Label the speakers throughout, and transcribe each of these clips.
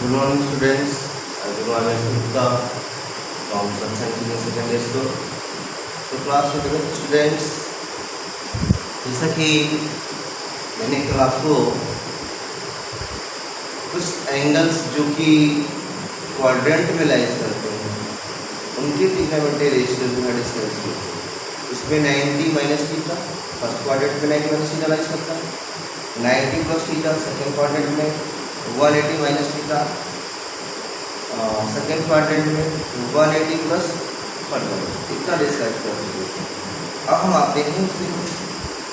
Speaker 1: Good morning students. Good morning Gupta from Sunshine Senior Secondary School. So class में देखो students, जैसा कि मैंने कल आपको कुछ एंगल्स जो कि क्वाड्रेंट में लाइज करते हैं उनके ट्रिग्नोमेट्री रेशियो जो है डिस्कस की। उसमें 90 माइनस थीटा फर्स्ट क्वाड्रेंट में 90 माइनस थीटा लाइज करता है, 90 प्लस थीटा सेकेंड क्वाड्रेंट में, 180 माइनस थीटा सेकेंड क्वाड्रेंट में, 180 प्लस थर्ड क्वाड्रेंट, इतना डिस्क्राइब कर सकते हैं। अब हम आते हैं उससे कुछ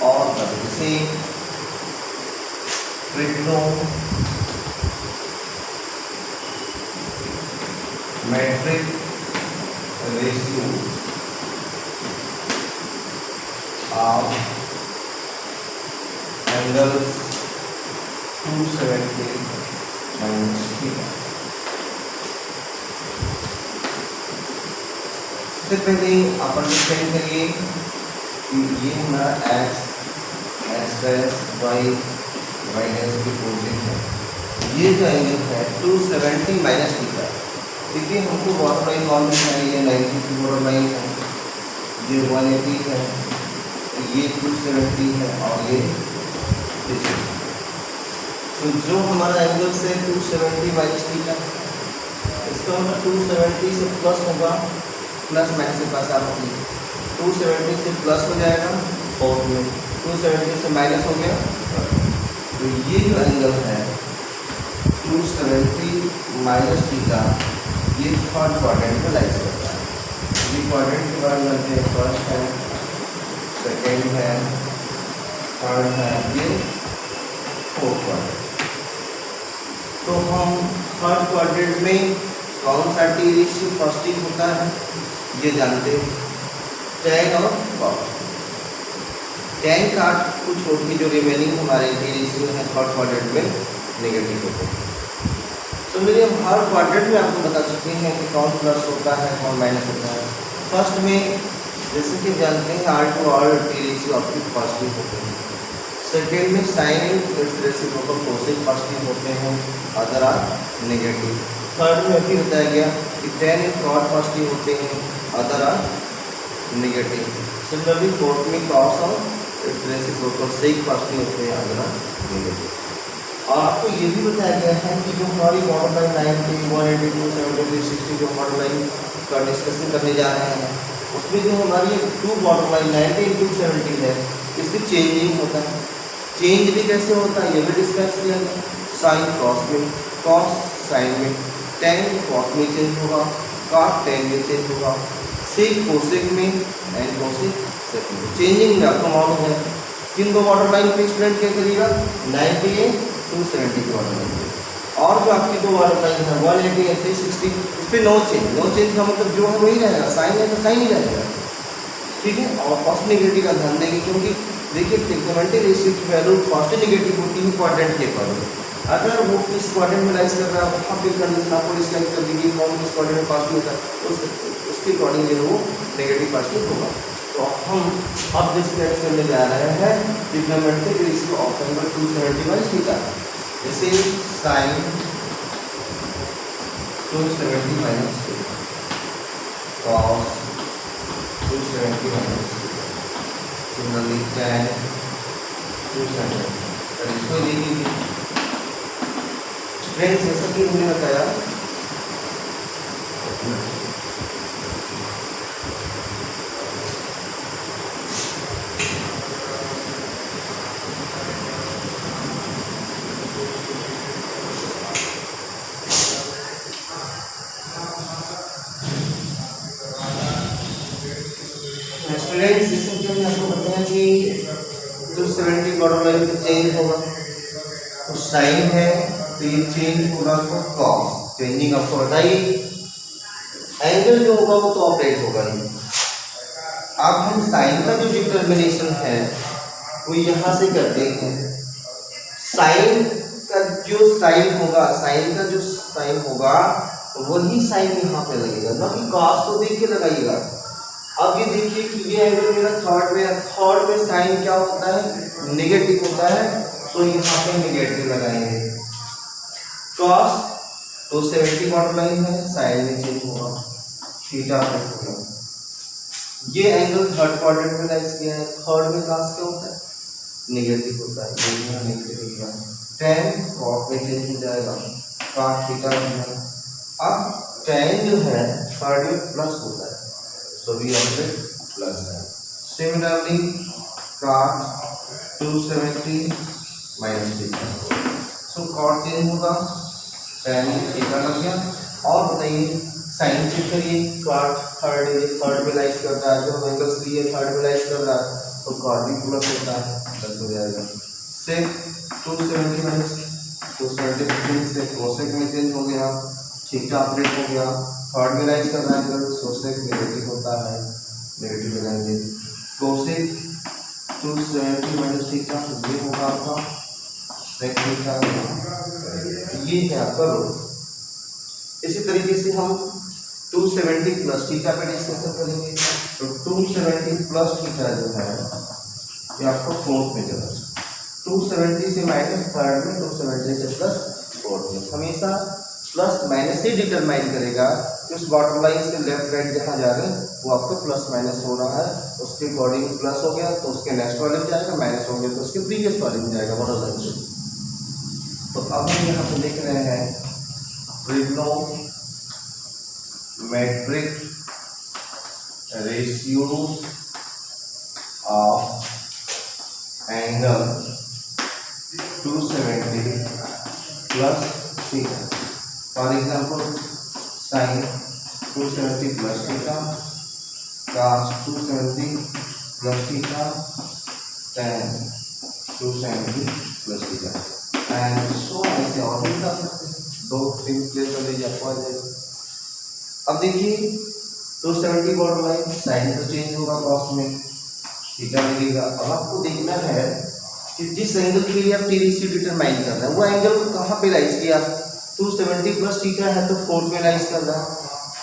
Speaker 1: और जैसे trigonometric ratio of angles 270 minus theta. सबसे पहले आप अंडरस्टैंड करिए कि ये हमारा एक्स डैश वाई डैश की पोजिशन है। ये जो एंगल है 270 माइनस थीटा। देखिए हमको बॉटम लाइन कौन सी है, ये 90 की बॉटम लाइन है, ये 180 है, ये 270 है और ये 360। तो जो हमारा एंगल से 270 माइनस थीटा, इसका मतलब 270 से प्लस होगा, प्लस माइनस के पास आप 270 से प्लस हो जाएगा और में 270 से माइनस हो गया। तो ये जो एंगल है 270 माइनस थीटा, ये थर्ड क्वाड्रेंट में लाइज करता है। ये क्वाड्रेंट के बारे में जानते हैं, फर्स्ट है, सेकेंड है, थर्ड है, ये फोर्थ क्वाड्रेंट। तो हम थर्ड क्वाड्रेंट में कौन सा टी रेशियो पॉजिटिव होता है ये जानते हैं, टैन और कॉट। टैन काट को छोड़ के जो रिमेनिंग हमारे टी रेशियो है थर्ड क्वाड्रेंट में नेगेटिव होते हैं। तो मेरे हम हर क्वाड्रेंट में आपको बता चुके हैं कि कौन प्लस होता है कौन माइनस होता है। फर्स्ट में जैसे कि जानते हैं आर टू आर टी रेशियो आपके पॉजिटिव होते हैं। सेकेंड में sine its reciprocal cosec positive होते हैं, अदर आर नेगेटिव। थर्ड में अभी बताया गया कि टेन इन कॉट पॉजिटिव होते हैं, other are negative. Similarly fourth में कॉस और इट्स रेसिप्रोकल सेक पॉजिटिव होते हैं, अदर आर नेगेटिव। और आपको ये भी बताया गया है कि जो हमारी बॉटम लाइन 90, 180, 270, 360 जो बॉटम लाइन का डिस्कशन करने जा रहे हैं उसमें जो हमारी टू बॉटम लाइन 90 इन 270 है, इसकी चेंजिंग होता है। चेंज भी कैसे होता है ये भी डिस्कस किया गया। साइन कॉस में, कॉस साइन में, टेन कॉट में चेंज होगा, कॉट टेन में चेंज होगा, सेक कोसेक में एंड कोसेक सेक में। चेंजिंग में आपको मालूम है किन दो बॉटम लाइन पे स्टूडेंट क्या करिएगा, 90 है 270 की बॉटम लाइन। और जो आपकी दो बॉटम लाइन है 180 है 360, इस पर नो चेंज का मतलब जो है वही रहेगा, साइन है तो साइन ही रहेगा, ठीक है। और कॉस्ट नेगेटिव का ध्यान देंगे क्योंकि देखिए ट्रिग्नोमेट्री रेशियो की वैल्यू फर्स्ट नेगेटिव होती है क्वाड्रेंट के पर। अगर वो इस क्वाड्रेंट में लाइज कर रहा है वहाँ पे कंडीशन आपको डिस्क्राइब कर दीजिए कौन किस क्वाड्रेंट में पॉजिटिव होता है, उसके अकॉर्डिंग जो है वो नेगेटिव पॉजिटिव होगा। तो हम अब डिस्क्राइब करने जा रहे हैं trigonometric ratio of angle 270 minus theta. जैसे sine 270 minus theta, cos 270 minus theta, similarly tan 270। तो इसको ले लीजिए फ्रेंड्स, जैसा कि हमने बताया स्टूडेंट्स, जैसे कि हमने आपको बताया कि 270 बॉटम लाइन पे चेंज होगा तो साइन है, तो ये चेंज होगा तो कॉस। चेंजिंग आपको बताइए एंगल जो होगा वो तो ऑपरेट होगा ही। अब हम साइन का जो डिटर्मिनेशन है वो यहाँ से करते हैं। साइन का जो साइन होगा वही साइन यहाँ पे लगेगा, ना कि कॉस को देख के लगाइएगा। अब ये देखिए कि ये एंगल मेरा थर्ड में है, थर्ड में साइन क्या होता है, नेगेटिव होता है, तो यहाँ पे नेगेटिव लगाएंगे। कॉस 270 बॉर्डर लाइन है, साइन में चेंज होगा, थीटा अप्रेट हो गया। ये एंगल थर्ड क्वाड्रेंट में लाइज किया है, थर्ड में कास्ट क्या होता है, नेगेटिव होता है, ये यहाँ नेगेटिव हो गया, tan cot में चेंज हो जाएगा, cot थीटा हो गया। अब tan जो है थर्ड में प्लस होता है, so we always प्लस है। सिमिलरली cot 270 माइनस थीटा, सो cot चेंज होगा, tan थीटा लग गया। और बताइए साइन चेक करिए, cot थर्ड में लाइज करता है, जो एंगल्स लिए थर्ड में लाइज कर रहा है, तो cot भी प्लस होता है, प्लस हो जाएगा। सेक 270 माइनस 270 से कोसेक में चेंज हो गया, थीटा अप्रेट हो गया, थर्ड में लाइज कर रहा है एंगल, सोसेक नेगेटिव होता है, नेगेटिव लगाएंगे। कोसेक 270 माइनस थीटा ये होगा आपका सेक थीटा, ये है आपका रो। इसी तरीके से हम 270 प्लस थीटा पे डिस्कशन करेंगे, तो 270 प्लस थीटा जो है ये आपको फोर्थ में चला, 270 से माइनस थर्ड में, 270 से प्लस फोर्थ में। हमेशा प्लस माइनस ही डिटरमाइन करेगा कि उस बॉटम लाइन से लेफ्ट राइट जहाँ जा रहे हैं वो आपको प्लस माइनस हो रहा है, उसके अकॉर्डिंग प्लस हो गया तो उसके नेक्स्ट वाले में जाएगा, माइनस हो गया तो उसके प्रीवियस वाले में जाएगा बॉटम लाइन से। तो अब हम यहाँ पे देख रहे हैं trigonometric ratio of angle 270 plus theta. For example sine 270 plus theta, cos 270 plus theta, tan 270 plus theta, and so ऐसे और भी कर सकते हैं, दो तीन प्लेस वाले आपको आ जाएगा। अब देखिए 270 बॉर्डर लाइन, साइन तो चेंज होगा, कॉस में थीटा लगेगा। अब आपको देखना है कि जिस एंगल के लिए आप टी रेशियो डिटरमाइन कर रहे हैं वो एंगल को कहाँ पे लाइज किया, 270 प्लस थीटा है तो फोर्थ में लाइज कर रहा है,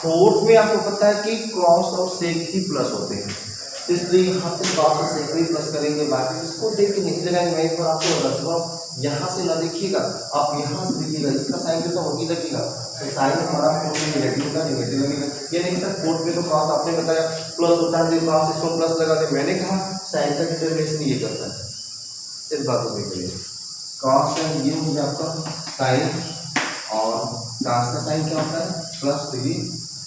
Speaker 1: फोर्थ में आपको पता है कि कॉस और सेक ही प्लस होते हैं, इसलिए यहाँ पे कॉस और सेक भी प्लस करेंगे। बाकी इसको देख के नहीं लगाएंगे, मैं एक बार आपको रखूँगा, यहाँ से ना देखिएगा, आप यहाँ से देखिएगा, इसका साइन जो था वही लगेगा, तो साइन हमारा फोर्थ में नेगेटिव का नेगेटिव लगेगा। ये नहीं सर फोर्थ में तो कॉस आपने बताया प्लस होता है, जो कॉस इसको प्लस लगा दे, मैंने कहा साइन का डिटरमिनेशन ये करता है, इस बात को देख लीजिए। कॉस का ये हो गया आपका साइन, और कॉस का साइन क्या होता है प्लस, तो ये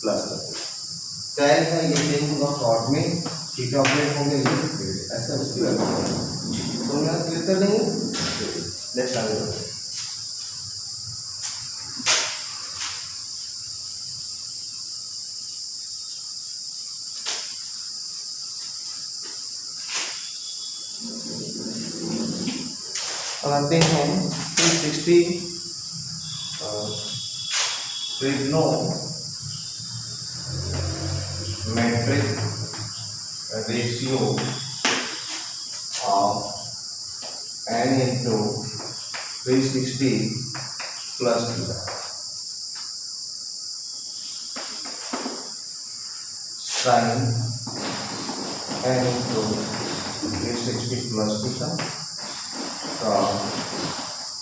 Speaker 1: प्लस करते हैं। tan का ये चेंज होगा कॉट में, थीटा अप्रेट हो गया, ये ऐसा उसकी वैल्यू है। तो यहाँ क्लियर कर देंगे, नेक्स्ट आगे बढ़ते हैं। आते हैं 360 trigonometric ratio of n into 360 plus theta। Sin n into 360 plus theta, cos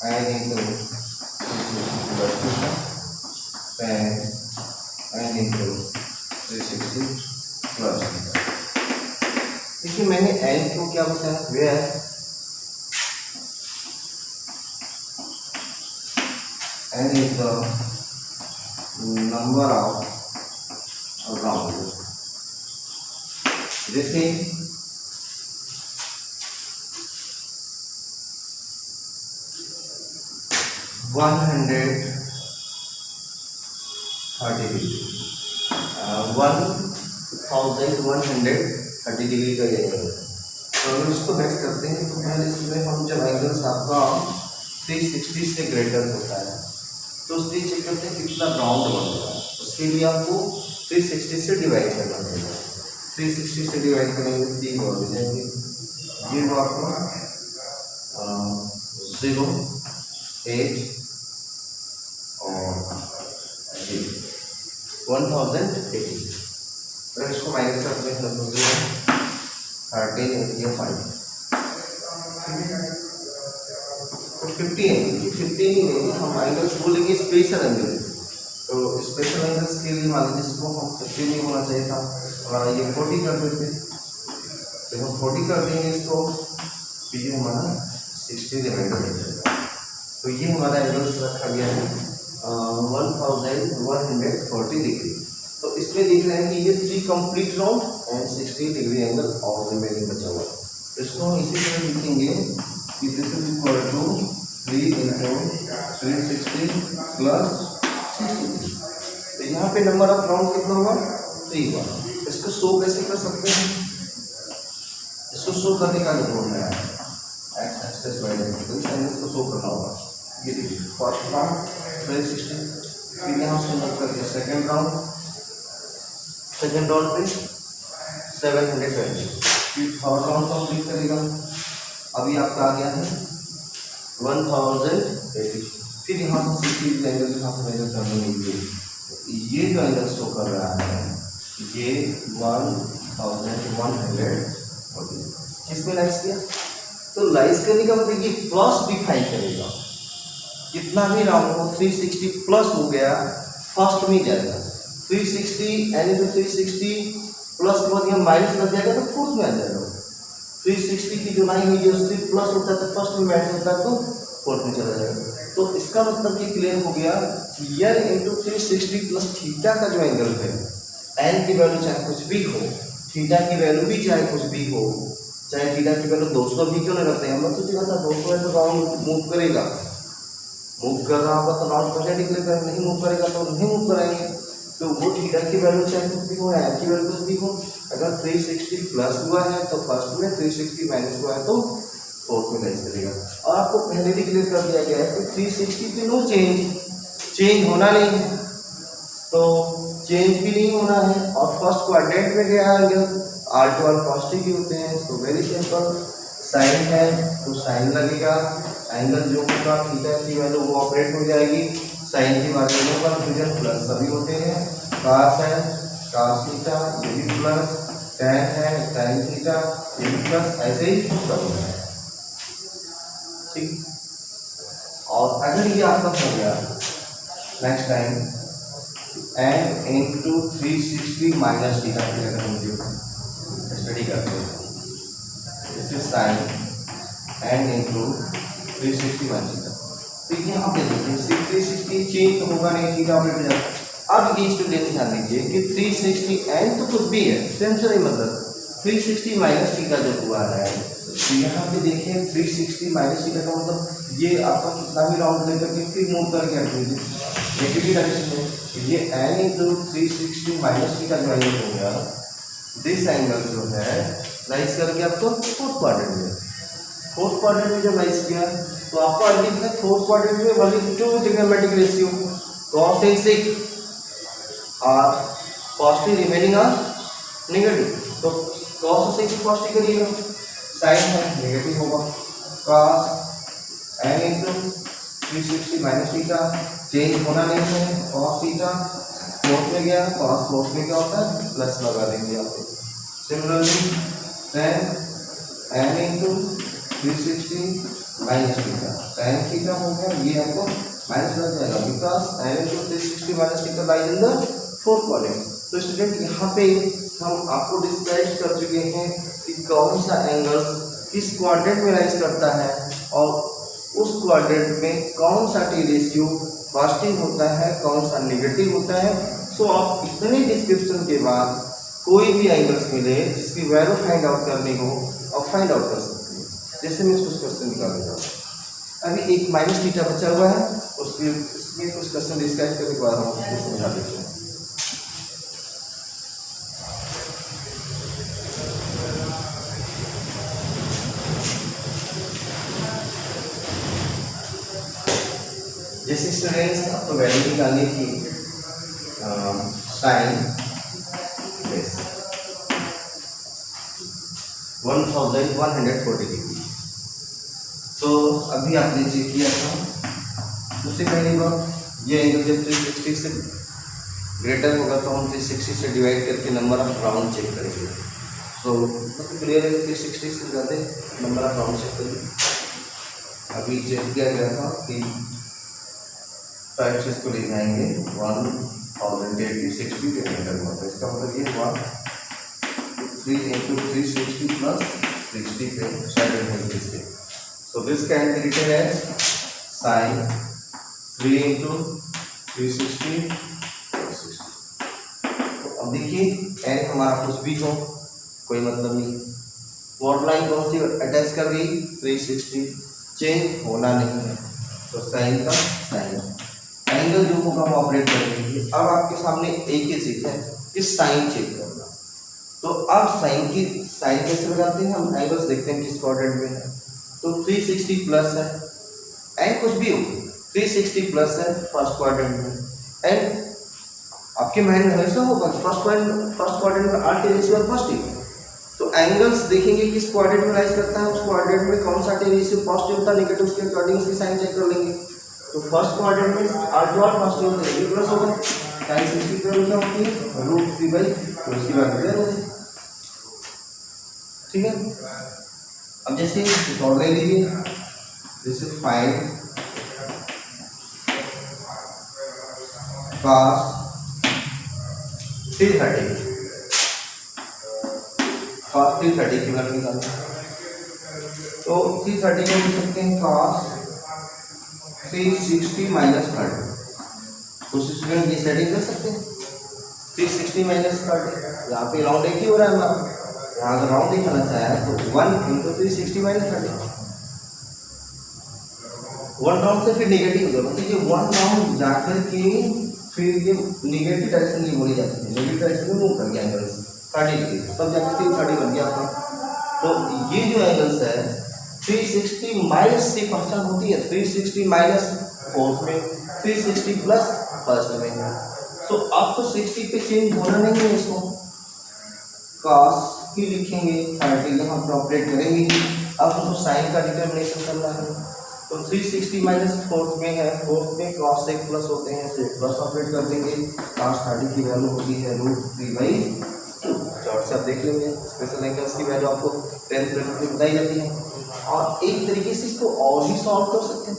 Speaker 1: n into 360 plus theta, tan n into 360 plus theta। देखिए मैंने n को क्या बताया, where n is the number of rounds, जैसे वन 1130 डिग्री का ये angle. तो अगर इसको मैच करते हैं तो पहले इसमें हम जब एंगल्स आपका 360 से ग्रेटर होता है तो उससे चेक करते हैं कितना राउंड बन रहा है, उसके लिए आपको 360 से डिवाइड करना पड़ेगा। 360 से डिवाइड करेंगे 3 और हो जाएंगे, ये तो आपका 0 8 और 1080। अगर इसको माइनस करते हैं तो 13 5 तो 50 है, 50 नहीं लेंगे हम, एंगल्स बोलेंगे स्पेशल एंगल, तो स्पेशल एंगल्स के लिए मान लीजिए इसको हम 50 नहीं होना चाहिए था, और ये 40 कर देते, जब हम 40 कर देंगे इसको तो ये हमारा 60 रिमाइंडर हो जाएगा। तो ये हमारा एंगल्स रखा गया है 1140 डिग्री। तो इसमें देख रहे हैं कि ये 3 complete round and 60 degree angle और रिमेनिंग बचा हुआ। इसको हम इसी तरह लिखेंगे कि this is equal to 3 × 360 plus 60। तो यहाँ पे नंबर ऑफ राउंड कितना होगा 3 हुआ। इसको शो कैसे कर सकते हैं, इसको शो करने का जो बोल रहा है एक्स एक्सिस वाई एक्सिस, तो इस एंगल को शो करना होगा। ये देखिए फर्स्ट राउंड 360, फिर यहाँ से मूव करके सेकेंड राउंड पे 720, फिर थर्ड राउंड कंप्लीट करेगा। अभी आपका आ गया है 1080, फिर यहाँ से 60 एंगल यहाँ से मेजर करने के लिए ये जो एंगल शो कर रहा है ये 1140 किसमें लाइज किया। तो लाइज करने का मतलब ये प्लस डिफाइन करेगा, कितना भी राउंड हो 360 प्लस हो गया फर्स्ट में जाएगा, 360 यानी तो 360 प्लस के बाद यहाँ माइनस लग जाएगा तो फोर्थ में आ जाएगा। 360 की जो लाइन है ये उससे प्लस होता है तो फर्स्ट में माइनस होता है तो फोर्थ में चला जाएगा। तो इसका मतलब ये क्लियर हो गया यल इंटू 360 प्लस थीटा का जो एंगल है, एन की वैल्यू चाहे कुछ भी हो, थीटा की वैल्यू भी चाहे कुछ भी हो, चाहे थीटा की वैल्यू 200 भी क्यों नहीं रखते हैं हम लोग, सोचिएगा सर 200 है तो राउंड मूव करेगा, मूव कर रहा होगा तो राउंड पहले डिक्लेयर करें, नहीं मूव करेगा तो नहीं मूव कराएंगे। तो वो थीटा की वैल्यू चाहे कुछ भी हो, एन की वैल्यू कुछ भी हो, अगर 360 प्लस हुआ है तो फर्स्ट में, 360 माइनस हुआ है तो फोर्थ में लाइज करेगा। और आपको पहले डिक्लेयर कर दिया गया है कि 360 पे नो चेंज होना नहीं है, तो चेंज भी नहीं होना है। और फर्स्ट क्वाड्रेंट में गया एंगल R2 और पॉजिटिव ही होते हैं, तो वेरी सिंपल, साइन है तो साइन लगेगा, एंगल जो होगा थीटा की वैल्यू वो ऑपरेट हो जाएगी, साइन की वैल्यू पर डिवीजन प्लस सभी होते हैं, cos है cos थीटा ये भी प्लस, tan है tan थीटा ये भी प्लस, ऐसे ही सब है ठीक। और अगर ये आपका हो गया next time N into 360 minus theta की अगर हम स्टडी करते हैं, this is sine N into 360 minus theta. तो यहाँ पे देखिए 360 चेंज तो होगा नहीं, थीटा ऑपरेट हो जाएगा। अब ये स्टूडेंट ध्यान दीजिए कि 360 एन तो कुछ भी है सेम से नहीं, मतलब 360 माइनस थीटा जो हुआ है, तो यहाँ पे देखिए 360 माइनस थीटा का मतलब ये आपका कितना भी राउंड लेकर के फिर मूव करके रख दीजिए नेगेटिव डायरेक्शन में, ये एन इंटू 360 माइनस थीटा जो एंगल हो गया, दिस एंगल जो है लाइज करके आपको फोर्थ क्वाड्रेंट में जब लाइज किया तो आपको अल्टीमेटली फोर्थ क्वाड्रेंट में value to trigonometric ratio cos and sec और पॉजिटिव रिमेनिंग आर नेगेटिव, तो cos से sec पॉजिटिव करिएगा, साइन है नेगेटिव होगा, cos n into 360 minus theta change होना नहीं है, cos थीटा फोर्थ में गया, cos फोर्थ में क्या होता है प्लस लगा देंगे आप। Similarly tan n into 360 minus theta tan theta हो गया, ये आपको माइनस लग जाएगा because n into 360 minus theta lies in the fourth quadrant. तो स्टूडेंट यहाँ पे हम आपको डिस्क्राइब कर चुके हैं कि कौन सा एंगल किस क्वाड्रेंट में लाइज करता है और उस क्वाड्रेंट में कौन सा टी रेशियो पॉजिटिव होता है, कौन सा नेगेटिव होता है। सो आप इतने डिस्क्रिप्शन के बाद कोई भी एंगल्स मिले जिसकी वैल्यू फाइंड आउट करनी हो और फाइंड आउट कर सकते हैं। जैसे मैं कुछ क्वेश्चन निकाल देता हूँ, अभी एक माइनस थीटा बचा हुआ है, उसमें कुछ क्वेश्चन डिस्क्राइब करने के बाद हम आपको समझा देते हैं। जैसे स्टूडेंट्स आपको वैल्यू निकालनी थी साइन 1140 डिग्री, तो अभी आपने चेक किया था। उससे पहले बात ये एंगल जब 360 से ग्रेटर होगा तो हम 360 से डिवाइड करके नंबर ऑफ राउंड चेक करेंगे। तो क्लियर है 360 से ज़्यादा नंबर ऑफ राउंड चेक करेंगे। अभी चेक किया गया था कि टाइप से इसको ले जाएंगे 1080 60 मीटर में। तो इसका मतलब ये 3 into 360 plus 60 पे 760। So this can be written as sin 3 into 360 plus 60। तो अब देखिए n हमारा कुछ भी हो कोई मतलब नहीं, बॉर्डर लाइन कौन सी अटैच कर गई 360, चेंज होना नहीं है। तो साइन का साइन एंगल जो होगा वो ऑपरेट करेंगे। अब आपके सामने एक ही चीज है कि साइन चेक करना। तो अब साइन कैसे लगाते हैं हम, एंगल्स देखते हैं किस क्वाड्रेंट में है। तो 360 प्लस है एंड कुछ भी हो 360 प्लस है फर्स्ट क्वाड्रेंट में, एंड आपके माइंड में हमेशा होगा फर्स्ट क्वाड्रेंट में आर टी रेशियो फर्स्ट ही। तो एंगल्स देखेंगे किस क्वाड्रेंट में राइज करता है, उस क्वाड्रेंट में कौन सा टी रेशियो पॉजिटिव होता है नेगेटिव, उसके अकॉर्डिंग उसकी साइन चेक कर लेंगे। तो फर्स्ट क्वाड्रेंट में R2 पॉजिटिव होता है प्लस होगा, साइन 60 क्या होती है √3/, तो उसकी वैल्यू होगी। ठीक है, अब जैसे सॉल्व ले लीजिए, जैसे फाइंड cos 330 की वैल्यू निकालना। तो 330 को लिख सकते हैं cos 360 माइनस 30। उस स्टूडेंट ये सेटिंग कर सकते हैं 360 माइनस 30, यहाँ पे राउंड एक ही हो रहा है हमारा, यहाँ अगर राउंड दिखाना चाहे तो 1 into 360 माइनस 30, 1 राउंड से फिर नेगेटिव हो जाएगा। तो ये 1 राउंड जाकर के फिर ये नेगेटिव डायरेक्शन की बोली जाती है, नेगेटिव डायरेक्शन में मूव कर गया एंगल्स 30 डिग्री, तब जाकर 330 बन गया आपका। तो ये जो एंगल्स है 360 माइनस से पहचान होती है, 360 माइनस फोर्थ में, 360 प्लस फर्स्ट में। तो अब तो 60 पे चेंज होना नहीं है, इसको cos ही लिखेंगे 30 यहाँ पर ऑपरेट करेंगे। अब तो साइन का डिटर्मिनेशन करना है, तो 360 माइनस फोर्थ में है, फोर्थ में cos से प्लस होते हैं, से प्लस ऑपरेट कर देंगे। cos 30 की वैल्यू होती है √3/2। शॉर्ट से आप देख लेंगे, स्पेशल एंगल्स की वैल्यू आपको 10th लेवल में बताई जाती है। और एक तरीके से इसको और भी सॉल्व कर सकते हैं,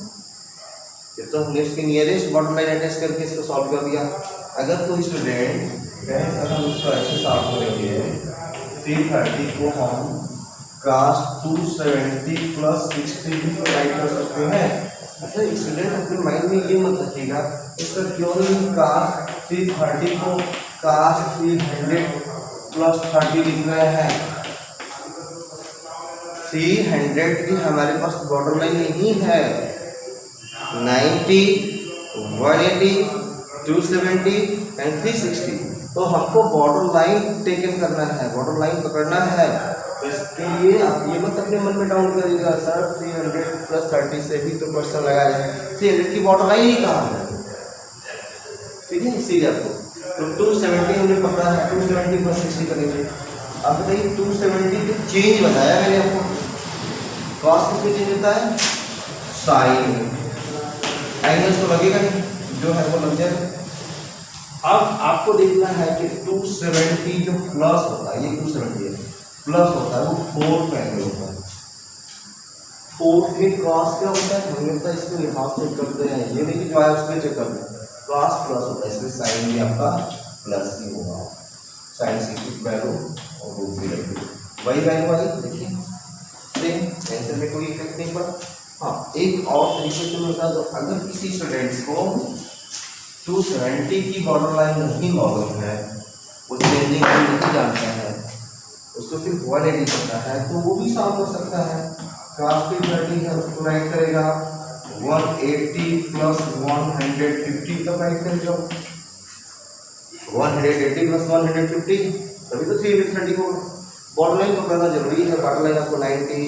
Speaker 1: ये तो हमने इसके नियरेस्ट बॉटम लाइन अटैच करके इसको सॉल्व कर दिया। अगर कोई स्टूडेंट हम इसको ऐसे सॉल्व करेंगे 330 को हम cos 270 प्लस 60 भी राइट कर सकते हैं। अच्छा स्टूडेंट अपने माइंड में ये मत रखिएगा इसका क्यों नहीं cos 330 को cos 300 प्लस 30 लिख रहे हैं। 300 की हमारे पास बॉर्डर लाइन नहीं है, 90, 180, 270 एंड 360। तो हमको बॉर्डर लाइन टेकन करना है, बॉर्डर लाइन पकड़ना है। तो इसके लिए आप ये मत अपने मन में डाउन करिएगा सर 300 प्लस 30 से भी तो क्वेश्चन लगाया है, 300 की बॉर्डर लाइन ही कहाँ है। ठीक है, इसीलिए आपको तो 270 हमने पकड़ा है, 270 प्लस 60 करेंगे। अब बताइए 270 तो चेंज बताया मैंने आपको, कॉस किसमें चेंज होता है साइन, एंगल्स तो लगेगा नहीं, जो है वो लग जाएगा। अब आपको देखना है कि 270 जो प्लस होता है, ये 270 है प्लस होता है, वो फोर्थ में एंगल होता है। फोर्थ में क्रॉस क्या होता है, हमें लगता है इसको यहाँ चेक करते हैं, ये नहीं कि जो है उसमें चेक करते हैं, क्रॉस प्लस होता है, इसमें साइन भी आपका प्लस ही होगा, साइन 60 वैल्यू और √3/2 वही वैल्यू आई। देखिए सेम आंसर में कोई इफेक्ट नहीं पड़ा। हाँ, एक और तरीके से मैं बता दूँ, अगर किसी स्टूडेंट्स को 270 की बॉर्डर लाइन नहीं मालूम है, वो चेंजिंग नहीं जानता है, उसको सिर्फ 180 करता है, तो वो भी सॉल्व कर सकता है। cos 330 है उसको राइट करेगा 180 प्लस 150 तक राइट करेगा, 180 प्लस 150 तभी तो 330 को बॉर्डर लाइन पकड़ना जरूरी है। बॉर्डर लाइन आपको 90,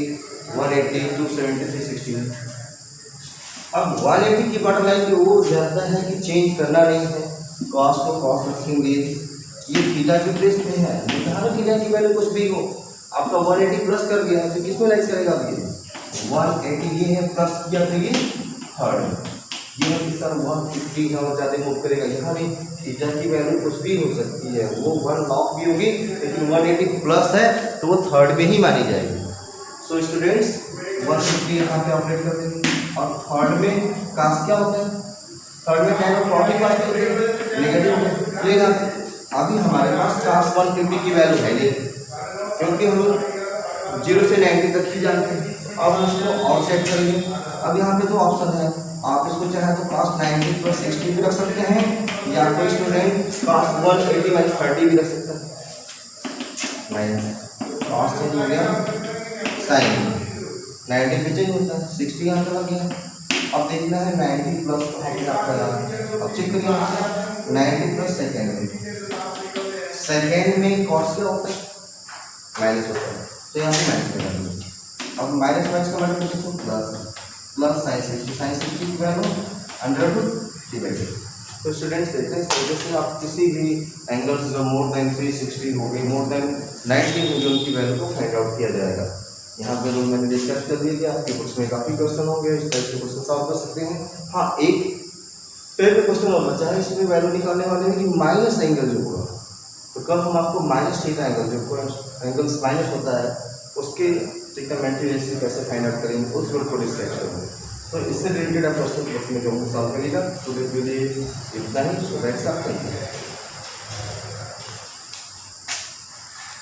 Speaker 1: 180, 270, 360 है। अब 180 की बॉर्डर लाइन जो वो जाता है कि चेंज करना नहीं है, कॉस को कॉस रखेंगे, ये थीटा की प्लेस में है, जहाँ थीटा की वैल्यू कुछ भी हो, आपका 180 प्लस कर दिया है तो किसमें राइज करेगा अब ये 180 ये है प्लस किया तो ये थर्ड, ये है कि सर 150 है और ज़्यादा मूव करेगा, यहाँ भी थीटा की वैल्यू कुछ भी हो सकती है, वो 1 लॉक भी होगी, लेकिन 180 प्लस है तो वो थर्ड में ही मानी जाएगी। सो स्टूडेंट्स 150 यहाँ पे ऑपरेट कर देंगे, और थर्ड में कास क्या होता है थर्ड में tan और cot इक्वल नेगेटिव लेगा। अभी हमारे पास cos 150 की वैल्यू है नहीं, क्योंकि हम 0 से 90 तक ही जानते हैं। अब हम इसको ऑफसेट करेंगे। अब यहाँ पे तो ऑप्शन है, आप इसको चाहे तो cos 90 + 60 भी रख सकते हैं, या कोई स्टूडेंट cos 180 - 30 भी रख सकता है। माइनस cos चेंज हो गया, sin 90 पे चेंज होता है, 60 यहाँ पे लग गया। अब देखना है 90 प्लस अब चेक करिए 90 प्लस सेकेंड में कॉस क्या होता है, माइनस होता है, तो यहाँ पे माइनस कर देंगे। अब माइनस का मल्टीप्लिकेशन प्लस sin 60 की वैल्यू √3/2। तो स्टूडेंट्स देखते हैं इस तरीके से आप किसी भी एंगल्स जो मोर देन 360 हो गई, मोर देन 90 हो गई, उनकी वैल्यू को फाइंड आउट किया जाएगा। यहाँ पे रूल मैंने डिस्कस कर दिया कि आपके बुक्स में काफ़ी क्वेश्चन होंगे, इस टाइप के क्वेश्चन सॉल्व कर सकते हैं। हाँ, एक टाइप का क्वेश्चन और बचा है, इसमें वैल्यू निकालने वाले हैं कि माइनस एंगल जो होगा, तो कल हम आपको माइनस थीटा एंगल जो एंगल्स माइनस होता है उसके ट्रिग्नोमेट्री रेशियो कैसे फाइंड आउट करेंगे, उस रूल को डिस्कस करेंगे। तो इससे रिलेटेड आप क्वेश्चन बॉक्स में जो सॉल्व करिएगा। तो इतना ही, सो दैट्स ऑल।